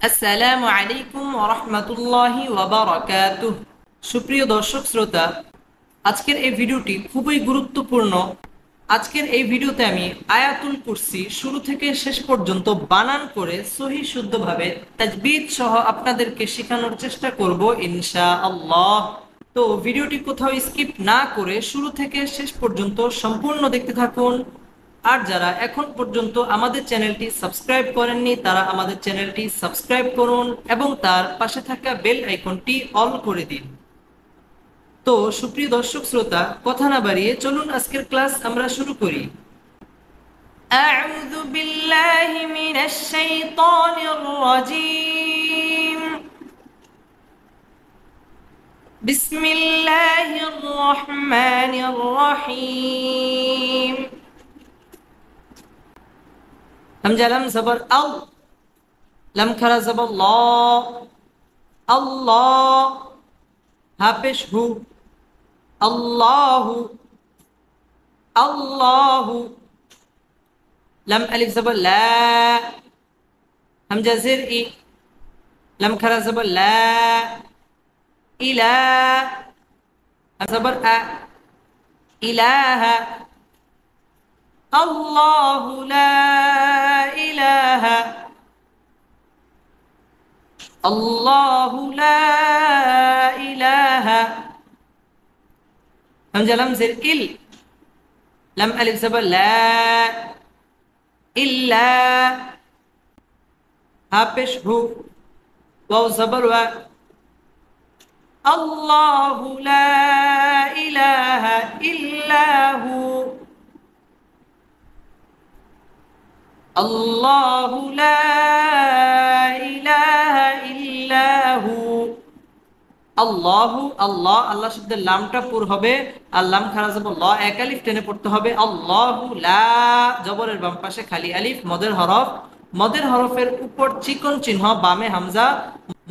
আসসালামু আলাইকুম ওয়া রাহমাতুল্লাহি ওয়া বারাকাতুহু। সুপ্রিয় দর্শক শ্রোতা, আজকের এই ভিডিওটি খুবই গুরুত্বপূর্ণ। আজকের এই ভিডিওতে আমি আয়াতুল কুরসি শুরু থেকে শেষ পর্যন্ত বানান করে সহি শুদ্ধভাবে তাজবিদ সহ আপনাদেরকে শেখানোর চেষ্টা করব ইনশাআল্লাহ। তো ভিডিওটি কোথাও স্কিপ না করে শুরু থেকে শেষ পর্যন্ত সম্পূর্ণ দেখতে থাকুন। আর যারা এখন পর্যন্ত আমাদের চ্যানেলটি সাবস্ক্রাইব করেননি তারা আমাদের চ্যানেলটি সাবস্ক্রাইব করুন এবং তার পাশে থাকা বেল আইকনটি অল করে দিন। তো সুপ্রিয় দর্শক শ্রোতা, কথা না বাড়িয়ে চলুন আজকের ক্লাস আমরা শুরু করি। আউযু বিল্লাহি মিনাশ শাইতানির রাজীম। বিসমিল্লাহির রহমানির রহিম। হামজা লাম জবর আল, লাম খারা জবর ল, আল্লাহ, হা পেশ হু, আল্লাহু, আল্লাহু, লাম আলিফ জবর লা, হামজা জের ই, লাম খারা জবর লা, ইলা, হা জবর আ, ইলাহা, আল্লাহু লা ইলাহা, আল্লাহু লা ইলাহা, হামজা লাম জের ইল, লাম আলিফ জবর লা, ইল্লা, হা পেশ হু, ওয়াও জবর ওয়া, আল্লাহু লা ইলাহা ইল্লাহু, আল্লাহু লা ইলাহা ইল্লাহু। আল্লাহু, আল্লাহ, আল্লাহ শব্দের লামটা পুর হবে আর লাম খারা যাব ল, এক আলিফ টেনে পড়তে হবে। আল্লাহু লা, জবরের বাম পাশে খালি আলিফ, মদের হরফ, মদের হরফের উপর চিকন চিহ্ন, বামে হামজা,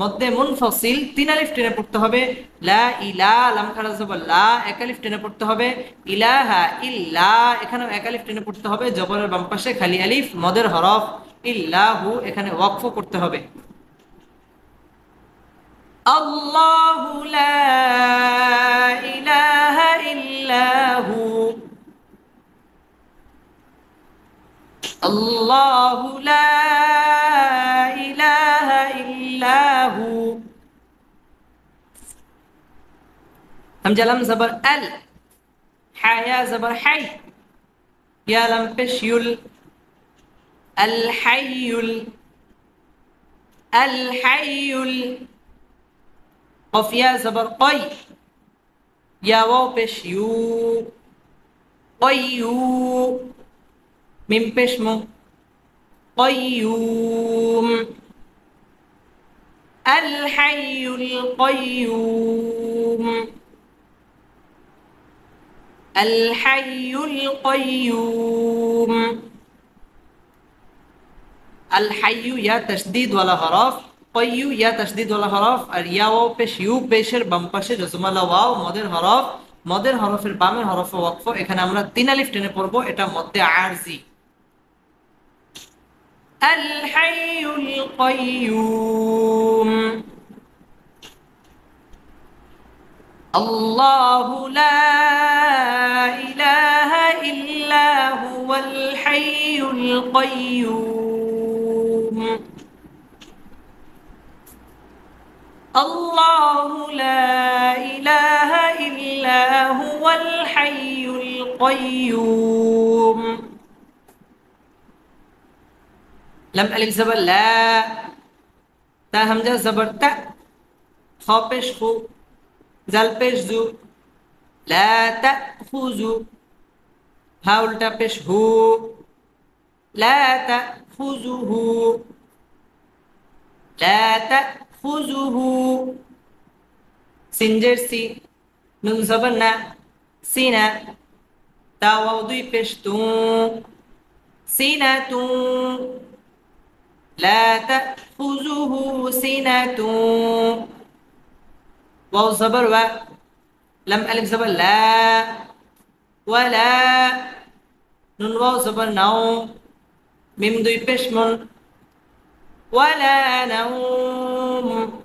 মধ্যে মুনফসিল, তিন আলিফ টেনে পড়তে হবে। লা ইলা, লাম খারা যাব লা, এক আলিফ টেনে পড়তে হবে। ইলাহা ইল্লা, এখানেও এক আলিফ টেনে পড়তে হবে, জবরের বাম পাশে খালি আলিফ, মদের হরফ। ইল্লাহু, এখানে ওয়াকফ করতে হবে। আল্লাহু লা ইলাহা ইল্লাহু, আল্লাহু লা ইলাহা ইল্লাহু। হামজা লাম জবর আল, হায়া জবর হাই, ইয়া লাম পেশ ইউল, আল হাইয়ুল, আল হাইয়ুল, কফ ইয়া জবর কয়, ইয়া ওয়াও পেশ ইউ, কয়্যু, মিম পেশ মু, قيوم، الحي القيوم، الحي القيوم। الحي يا تشديد ولا حرف، قيو يا تشديد ولا حرف, আর ইয়া ওয়াও পেশ ইউ, পেশের বাম পাশে জজমালা ওয়াও, মদের হরফ, মদের হরফের বামের হরফ ওয়াকফ। এখানে আমরা তিন আলিফ টেনে পড়বো, এটা মধ্যে আরজি। الحي القيوم، الله لا إله إلا هو الحي القيوم، الله لا إله إلا هو الحي القيوم। لم ألف زبر لا، تا همزة زبر تا، خا پیش خو، জাল পেশ জু, লা তাখুযু, হা উল্টা পেশ হু, লা তাখুযুহু, লা তাখুযুহু। সিন জের সি, নুন জবর না, সিনা, তা ওয়াও দুই পেশ তু, সিনাতু, লা তাখুযুহু সিনাতু, واو زبر و، لم ألف زبر لا، ولا، نون واو زبر نو، মিম দুই পেশ মুন, ولا نوم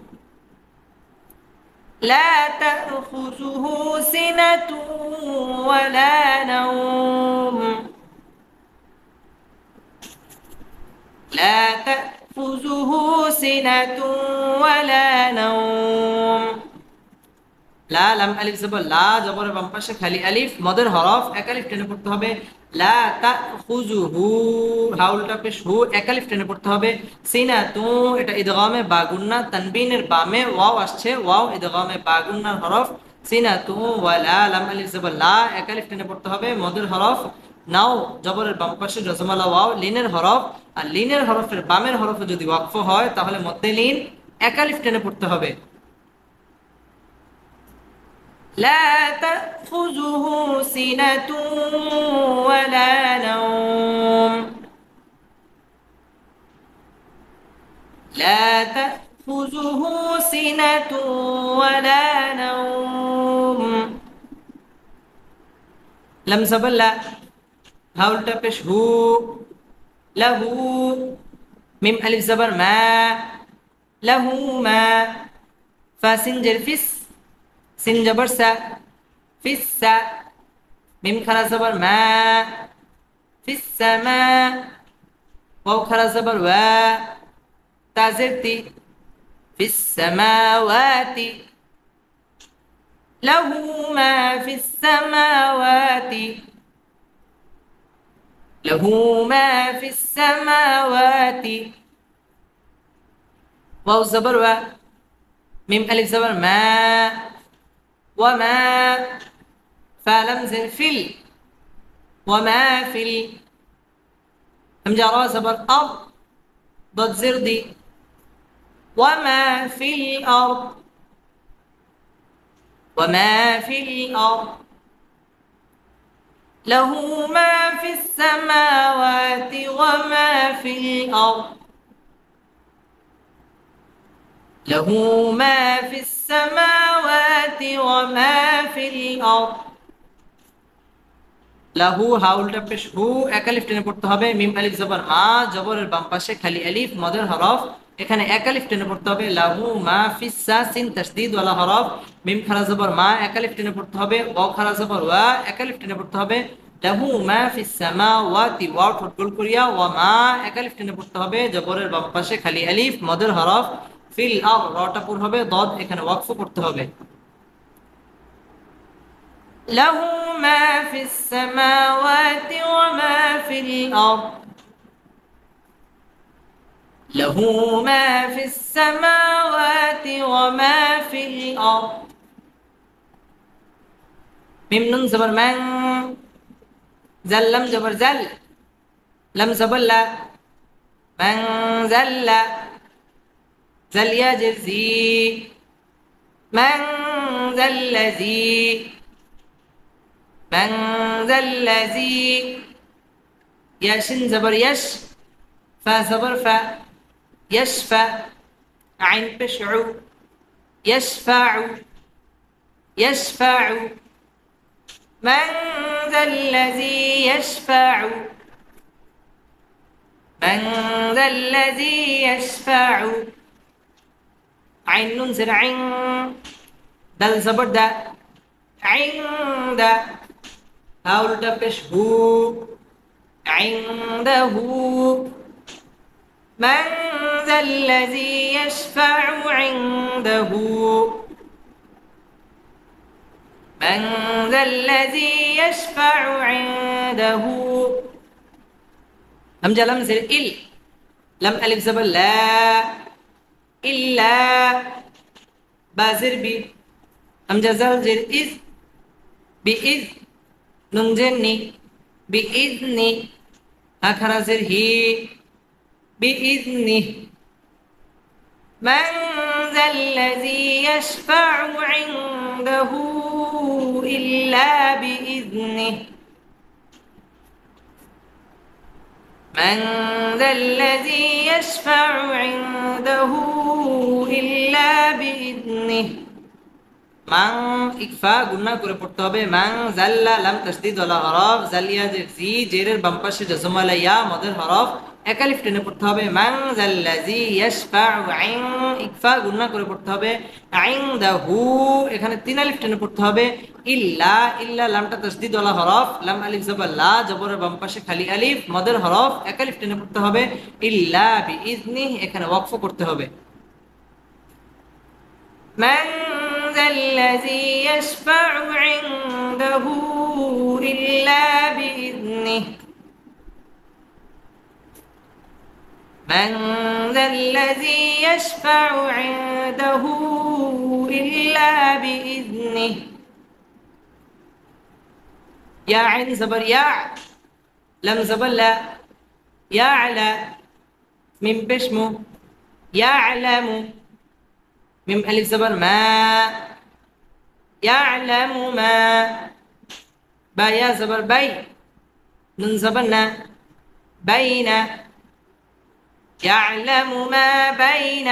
لا تأخذه سنة ولا نوم لا تأخذه سنة ولا نوم লা লাম আলিফ জবর লা জবরের বাম পাশে খালি আলিফ মদের হরফ এক আলিফ টেনে পড়তে হবে লা তাখুযুহু হাউলটা পেশ হু এক আলিফ টেনে পড়তে হবে সিনাতু এটা ইদগামে বা গুন্না তানবিনের বামে ওয়াও আসছে ওয়াও ইদগামে বা গুন্নার হরফ সিনাতু ওয়া লা লাম আলিফ জবর লা এক আলিফ টেনে পড়তে হবে মদের হরফ নাও জবরের বাম পাশে জজমালা ওয়াও লিনের হরফ আর লিনের হরফের বামের হরফে যদি ওয়াকফ হয় তাহলে মধ্যে লিন এক আলিফ টেনে পড়তে হবে لا تأخذه سنة ولا نوم لا تأخذه سنة ولا نوم لم زبر لا هاولتا পেশ হু له মিম আলিফ জবর মা له ما ফাসিন জের ফিস সিন জবর সা ফিস সা মিম খারা জবর মা ফিস সামা ওয়াও খারা জবর ওয়া তা জের তি ফিস সামাওয়াতি লাহু মা ফিস সামাওয়াতি লাহু মা ফিস সামাওয়াতি ওয়াও জবর ওয়া মিম আলিফ জবর মা وما فلم زر فل وما فل همجة را زبر أرض ضد زر دي وما في الأرض وما في الأرض له ما في السماوات وما في الأرض له ما في السماوات وما في الأرض লাহু হাউলটা পেশ হু এক আলিফ টেনে পড়তে হবে মিম আলিফ জবর মা জবরের বাম পাশে খালি আলিফ মদের হরফ এখানে এক আলিফ টেনে পড়তে হবে লাহু মা ফিস সা সিন তাসদীদ ওয়ালা হরফ মিম খারা জবর মা এক আলিফ টেনে পড়তে হবে ওয়া খারা জবর ওয়া এক আলিফ টেনে পড়তে হবে লাহু মা ফিস সামাওয়াতি ওয়া ঠোঁট গোল করিয়া ওয়া মা এক আলিফ টেনে পড়তে হবে জবরের বাম পাশে খালি আলিফ মদের হরফ ফিল আর রটা পুর হবে দদ এখানে ওয়াকফ করতে হবে له ما في السماوات وما في الأرض له ما في السماوات وما في الأرض ميم نون زبر من زل لم زبر زل لم زبر لا من زل زل يجزي من ذا الذي من ذا الذي يشن زبر يش فا زبر فا يشفع عين بشعو يشفع يشفع من ذا الذي يشفع من ذا الذي يشفع عين نون زر عين دل زبر دا عند هاولتا بش هو عنده من ذا الذي يشفع عنده من ذا الذي يشفع عنده همجة لم زر إل لم ألف زبر لا إلا بازر بي همجة زر إذ بإذ ننجني بإذني هكذا زر هي بإذنه من ذا الذي يشفع عنده إلا بإذنه من ذا الذي يشفع عنده إلا بإذنه মান ইকফা গুন্না করে পড়তে হবে মান জাল্লা লাম তাসদীদ ওয়ালা হরফ জালিয়া জি জেরের বাম পাশে জজম আলা ইয়া মদের হরফ এক আলিফ টেনে পড়তে হবে, মান যাল্লাযী ইয়াশফাউ ইন, ইকফা গুণনা করে পড়তে হবে, ইনদাহু এখানে তিন আলিফ টেনে পড়তে হবে, ইল্লা, ইল্লা লামটা তাসদীদ ওয়ালা হরফ, লাম আলিফ জবর লা, জবরের বাম পাশে খালি আলিফ, মদের হরফ, এক আলিফ টেনে পড়তে হবে, ইল্লা বিইজনিহি এখানে ওয়াকফ করতে হবে। মান যাল্লাযী ইয়াশফাউ ইনদাহু ইল্লা বিইজনিহি, من ذا الذي يشفع عنده إلا بإذنه। يا عين زبر يا، لم زبر لا، يعلى، ميم بشمو، يعلم، ميم ألف زبر ما، يعلم ما، با يا زبر بي، نون زبرنا بين، يعلم ما بين،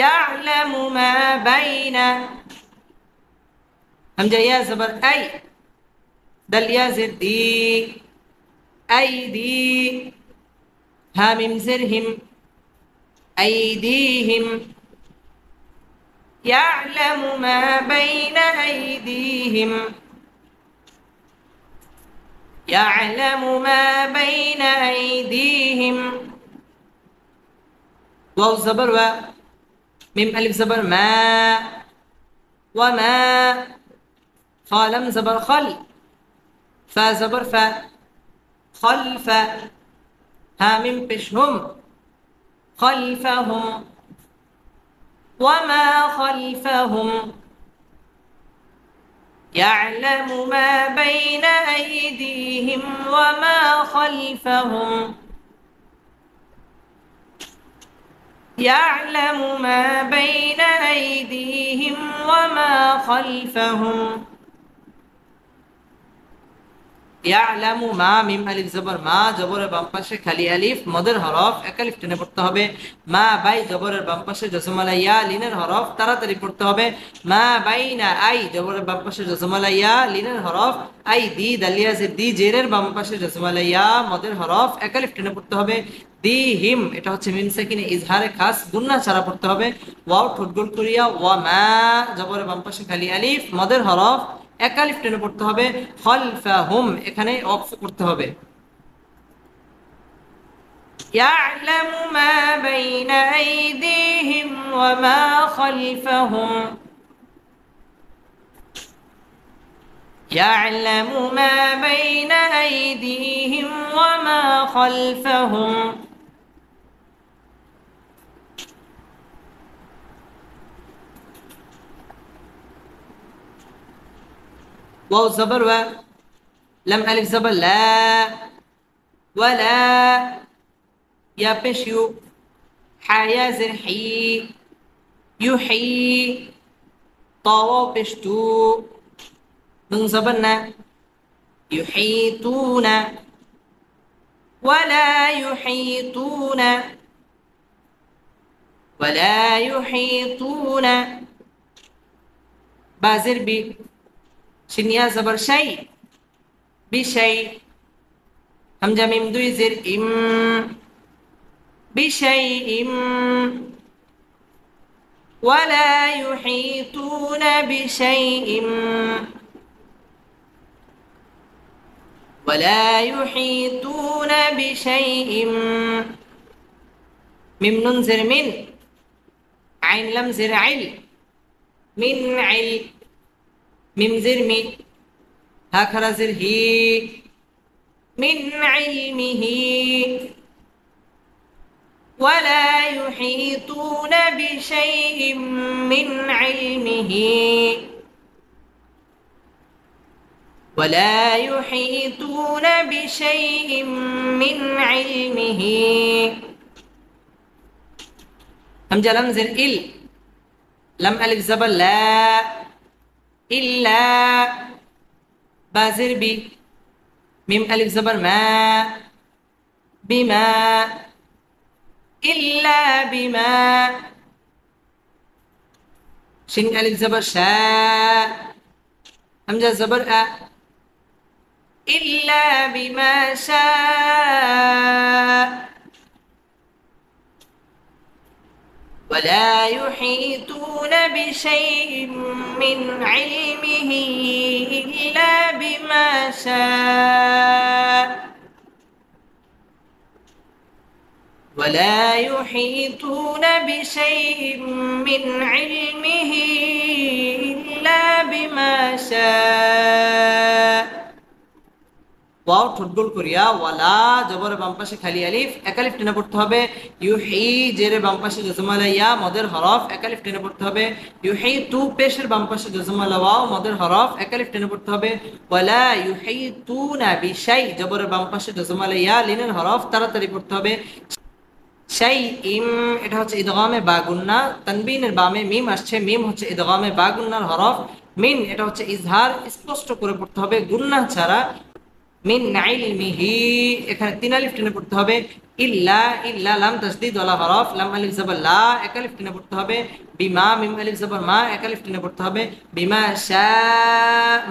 يعلم ما بين، همزة يا زبر أي، دل يا زر دي، أيدي، ها ميم زرهم، أيديهم، يعلم ما بين أيديهم، يعلم ما بين أيديهم، واو زبر و، ميم ألف زبر ما، وما، خالم زبر خل، فا زبر فا، خلف، ها ميم بشهم، خلفهم، وما خلفهم، يعلم ما بين أيديهم وما خلفهم، يعلم ما بين أيديهم وما خلفهم، ইয়ালামু মা, মিম আলিফ জবর মা, জবরের বাম পাশে খালি আলিফ, মদের হরফ, এক আলিফ টেনে পড়তে হবে, মা বাই, জবরের বাম পাশে জজমালা ইয়া, লিনের হরফ, তাড়াতাড়ি পড়তে হবে, মা বাইনা আই, জবরের বাম পাশে জজমালা ইয়া, লিনের হরফ, আই দি, দালিয়া জের দি, জেরের বাম পাশে জজমালা ইয়া, মদের হরফ, এক আলিফ টেনে পড়তে হবে, দি হিম, এটা হচ্ছে মিম সাকিনে ইজহারে খাস, গুন্না ছাড়া পড়তে হবে, ওয়াও ঠোঁট গোল করিয়া, ওয়া মা, জবরের বাম পাশে খালি আলিফ, মদের হরফ, এক আলিফ টেনে পড়তে হবে, খলফাহুম এখানে ওয়াকফ করতে হবে। يعلم ما بين أيديهم وما خلفهم، يعلم ما بين أيديهم وما خلفهم، واو زبر و، لم ألف زبر لا، ولا، يا بشيو، حيا زرحي، يحيي، طاو بشتو، من زبرنا يحيطون، ولا يحيطون، ولا يحيطون، بازر بي، شنيا زبر شيء، بشيء، همجة ميم دوي زر إم، بشيء، ولا يحيطون بشيء، ولا يحيطون بشيء، ميم نون زر من، عين لم زر عل، من عل، ميم زر مي، هكذا زر هي، من علمه، ولا يحيطون بشيء من علمه، ولا يحيطون بشيء من علمه، همجة لم زر إل، لم ألف زبر لا، إلا، بازر بي، ميم ألف زبر ما، بما، إلا بما، شين ألف زبر شاء، همزة زبر أ، إلا بما شاء ولا يحيطون بشيء من علمه إلا بما شاء ولا يحيطون بشيء من علمه إلا بما شاء ওয়াও ঠোঁট গোল করিয়া ওয়ালা জবরের বাম পাশে খালি আলিফ এক আলিফ টেনে পড়তে হবে ইউহি জেরের বাম পাশে জজমালা ইয়া মদের হরফ এক আলিফ টেনে পড়তে হবে ইউহি তু পেশের বাম পাশে জজমালা ওয়াও মদের হরফ এক আলিফ টেনে পড়তে হবে ওয়ালা ইউহি তু না বিশাই জবরের বাম পাশে জজমালা ইয়া লিনের হরফ তাড়াতাড়ি পড়তে হবে শাই ইম এটা হচ্ছে ইদগামে বা গুন্না তানবিনের বামে মিম আসছে মিম হচ্ছে ইদগামে বা গুন্নার হরফ মিন এটা হচ্ছে ইজহার স্পষ্ট করে পড়তে হবে গুন্না ছাড়া মিন ইলমিহি এখানে তিন আলিফ টেনে পড়তে হবে ইল্লা ইল্লা লাম তাসদীদ ওয়ালা হরফ লাম আলিফ জবর লা এক আলিফ টেনে পড়তে হবে বিমা মিম আলিফ জবর মা এক আলিফ টেনে পড়তে হবে বিমা শা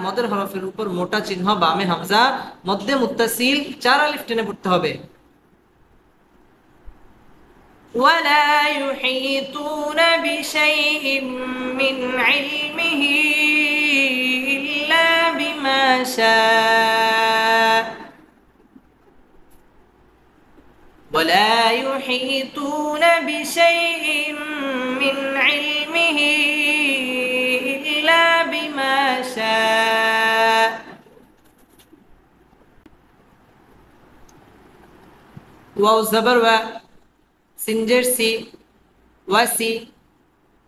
মদের হরফের উপর মোটা চিহ্ন বামে হামজা মধ্যে মুত্তাসিল চার আলিফ টেনে পড়তে হবে ولا يحيطون بشيء من علمه إلا بما شاء ولا يحيطون بشيء من علمه إلا بما شاء واو زبر و سنجر سي وسي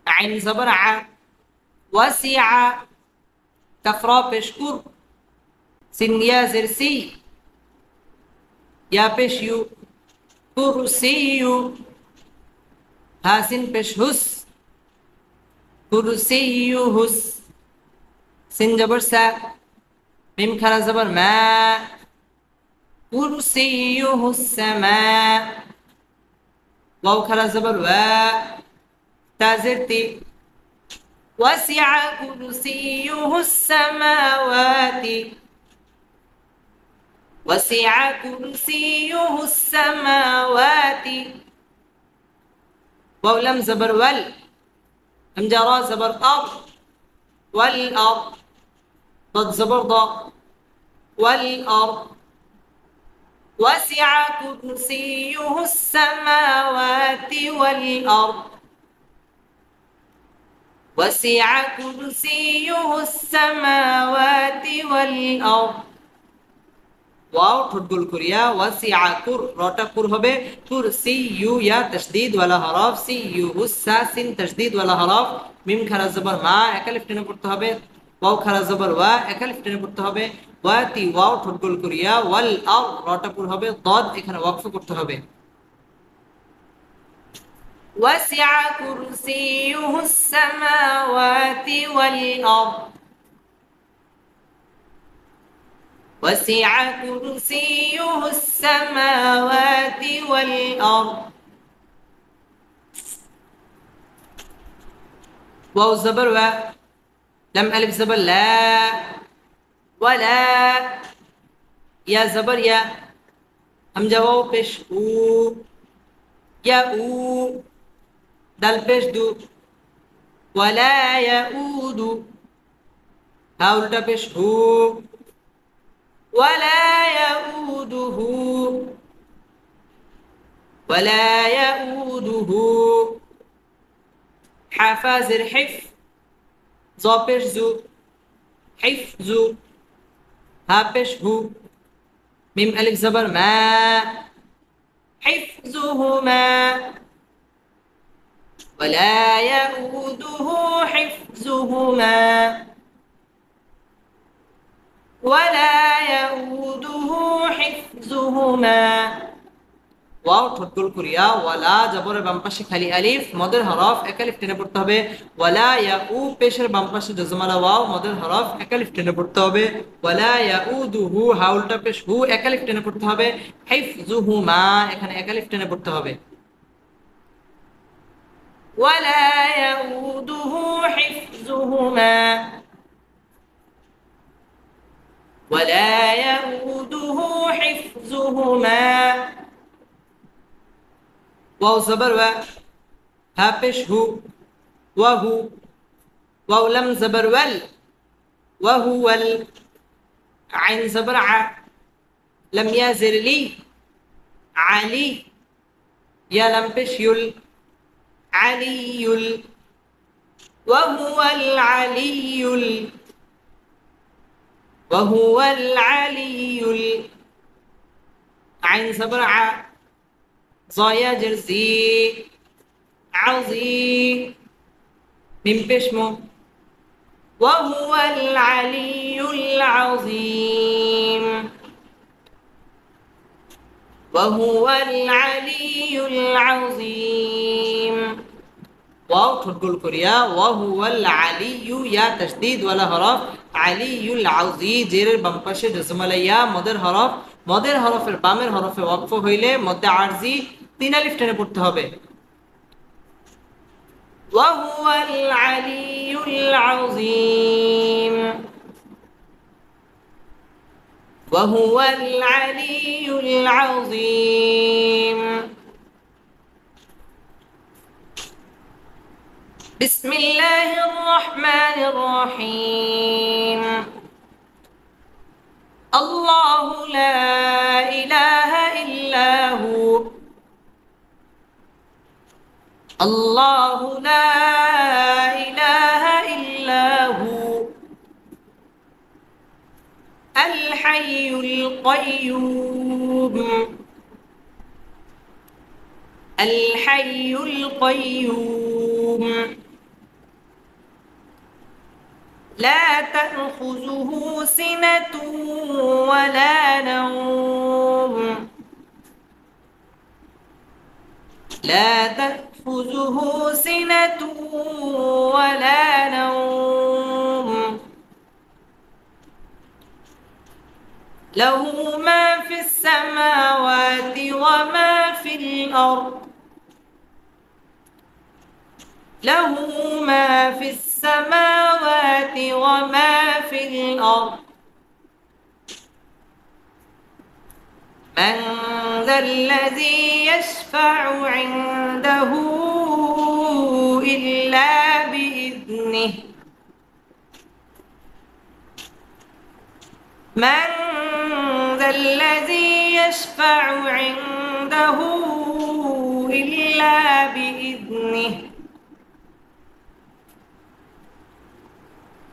عين زبر ع وسع كفرا بشكور سن يا زرسي يا بشيو كرسي هاسن بشهس كرسي هس سن جبر سا ميم خرا زبر ما كرسيه السماء واو خرا زبر و تازرتي وسع كرسيه السماوات وسع كرسيه السماوات واو لم زبر وال هم جرى زبر أرض والأرض ضد زبر ضاء والأرض وسع كرسيه السماوات والأرض وسع كرسيه السماوات والأرض واو ঠোঁটগুল করিয়া ওয়াসিআ কুর রটা কুর হবে কুরসি ইউ ইয়া তাসদীদ ওয়ালা হরফ সি ইউ হুসা সিন তাসদীদ ওয়ালা হরফ মিম খারা জবর মা এক আলিফ টেনে পড়তে হবে ওয়াও খারা জবর ওয়া এক আলিফ টেনে পড়তে হবে ওয়াতি ওয়াও ঠোঁটগুল করিয়া ওয়াল আও রটা কুর হবে দদ এখানে ওয়াকফ করতে হবে ওয়াসিআ কুরসিয়ুহুস সামাওয়াতি ওয়াল আরদ وسع كرسيه السماوات والأرض واو زبر و لم ألف زبر لا ولا يا زبر يا همزة واو پیش او يا او دال پیش دو ولا يؤود ها الٹا پیش هو ولا يؤوده ولا يؤوده حفاظر حف زوبش زو حفظ هابش هو ميم ألف زبر ما حفظهما ولا يؤوده حفظهما ولا يؤوده حفظهما ওয়াও ঠোঁটগুল করিয়া ওয়ালা জবরের বাম পাশে খালি আলিফ মদের হরফ এক আলিফ টেনে পড়তে হবে ওয়ালা ইয়াউ পেশের বাম পাশে জজমালা ওয়াও মদের হরফ এক আলিফ টেনে পড়তে হবে ওয়ালা ইয়াউদুহু হাউলটা পেশ হু এক আলিফ টেনে পড়তে হবে হিফযুহুমা এখানে এক আলিফ টেনে পড়তে হবে ওয়ালা ইয়াউদুহু হিফযুহুমা ولا يؤوده حفظهما. واو زبر و، ها پیش هو، وهو. واو لم زبر ول، وهو ال. عين زبر ع، لم يزر لي، علي. يا لم پیش يل، علي ال. وهو العلي وهو العلي عين زبر ع، ضايا جرزي، عظيم. من بشمو، وهو العلي العظيم. وهو العلي العظيم. واو تقول كوريا، وهو العلي يا تشديد ولا هرف. علي العظيم জেরের বাম পাশে জজমালাইয়া মদের হরফ। মদের হরফের বামের হরফে ওয়াকফ হইলে মধ্যে আরজি তিন আলিফ টেনে পড়তে হবে। وهو العلي العظيم. وهو العلي العظيم. بسم الله الرحمن الرحيم. الله لا إله إلا هو. الله لا إله إلا هو. الحي القيوم. الحي القيوم. لا تأخذه سنة ولا نوم. لا تأخذه سنة ولا نوم. له ما في السماوات وما في الأرض. له ما في السماوات وما في الأرض. من ذا الذي يشفع عنده إلا بإذنه. من ذا الذي يشفع عنده إلا بإذنه.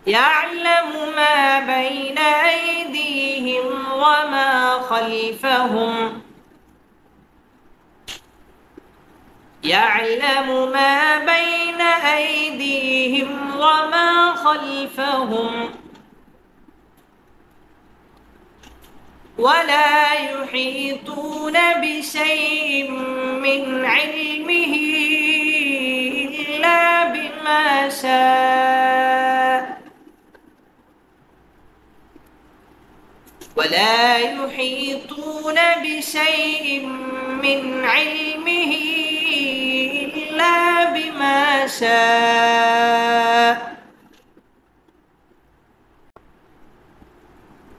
يعلم ما بين أيديهم وما خلفهم. يعلم ما بين أيديهم وما خلفهم. ولا يحيطون بشيء من علمه إلا بما شاء. ولا يحيطون بشيء من علمه إلا بما شاء.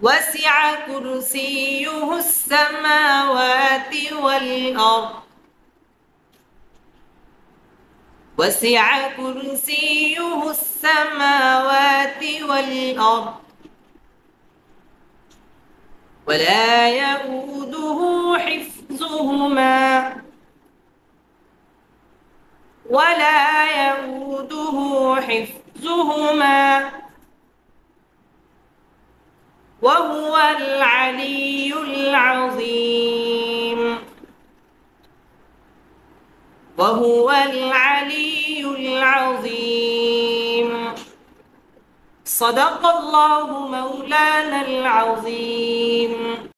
وسع كرسيه السماوات والأرض. وسع كرسيه السماوات والأرض. ولا يؤوده حفظهما. ولا يؤوده حفظهما. وهو العلي العظيم. وهو العلي العظيم. صدق الله مولانا العظيم.